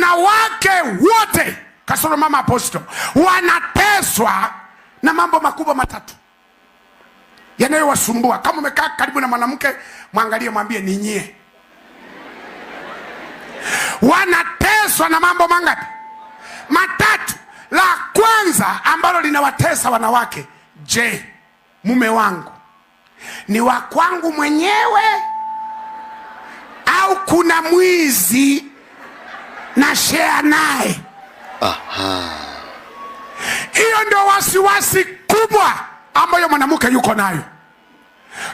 wanawake wote kasoro mama Apostle wanateswa na mambo makubwa matatu yanayowasumbua. Kama umekaa karibu na mwanamke, mwangalie, mwambie ni nyie. Wanateswa na mambo mangapi? Matatu. La kwanza ambalo linawatesa wanawake, je, mume wangu ni wa kwangu mwenyewe au kuna mwizi na share naye? Hiyo ndio wasiwasi kubwa ambayo mwanamke yuko nayo.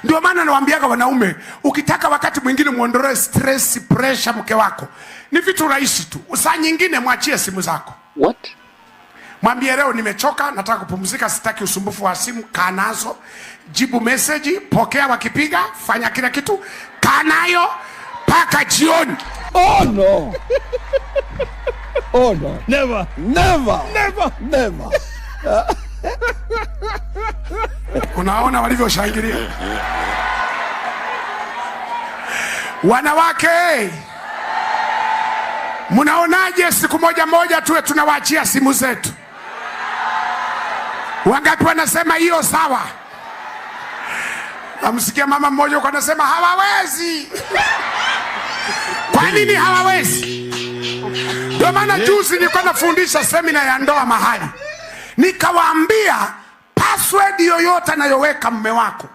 Ndio maana nawaambiaga wanaume, ukitaka wakati mwingine muondoe stress, pressure mke wako, ni vitu rahisi tu. Saa nyingine mwachie simu zako. What? Mwambie leo nimechoka, nataka kupumzika, sitaki usumbufu wa simu. Kaa nazo, jibu message, pokea wakipiga, fanya kila kitu, kaa nayo paka jioni. Oh no. Oh no. Never. Never. Never. Never. Unaona walivyoshangilia wanawake? Mnaonaje siku moja moja tuwe tunawaachia simu zetu? Wangapi wanasema hiyo sawa? Amsikia mama mmoja yuko anasema hawawezi. Kwa nini hawawezi? Ndio maana juzi nilikuwa nafundisha semina ya ndoa mahali, nikawaambia password yoyote anayoweka mume wako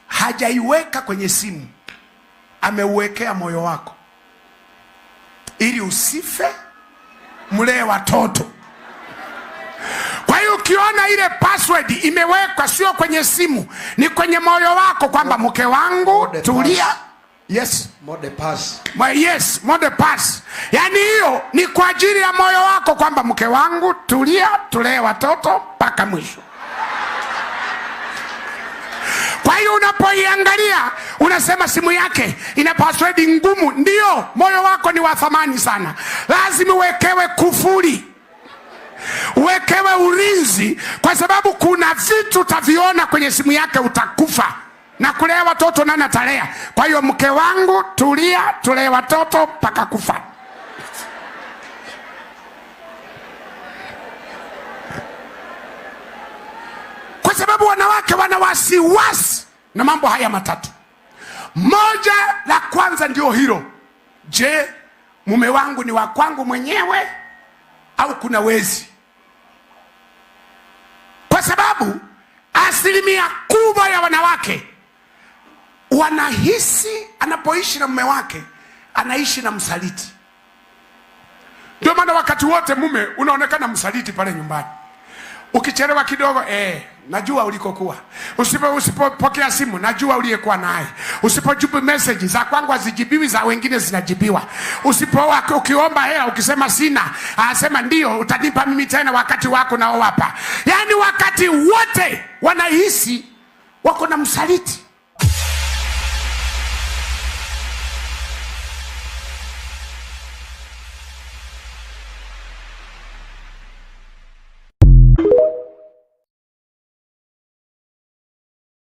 hajaiweka kwenye simu, ameuwekea moyo wako ili usife, mlee watoto. Kwa hiyo ukiona ile password imewekwa sio kwenye simu, ni kwenye moyo wako, kwamba mke wangu tulia. Yes, mode pass. Yes, mode pass. Yani hiyo ni kwa ajili ya moyo wako, kwamba mke wangu tulia, tulee watoto mpaka mwisho. Kwa hiyo unapoiangalia unasema simu yake ina password ngumu. Ndio, moyo wako ni wa thamani sana, lazima uwekewe kufuli, uwekewe ulinzi, kwa sababu kuna vitu utaviona kwenye simu yake, utakufa. Na kulea watoto nani atalea? Kwa hiyo mke wangu tulia, tulee watoto mpaka kufa. Kwa sababu wanawake wana wasiwasi na mambo haya matatu. Moja la kwanza ndio hilo, je, mume wangu ni wa kwangu mwenyewe au kuna wezi? Kwa sababu asilimia kubwa ya wanawake wanahisi anapoishi na mume wake anaishi na msaliti. Ndio maana wakati wote mume unaonekana msaliti pale nyumbani. Ukichelewa kidogo, najua ulikokuwa. Usipopokea simu, najua uliyekuwa naye. Usipojibu message za kwangu hazijibiwi, za wengine zinajibiwa. Ukiomba hela ukisema sina, anasema ndio utanipa mimi tena wakati wako nao hapa. Yani wakati wote wanahisi wako na msaliti.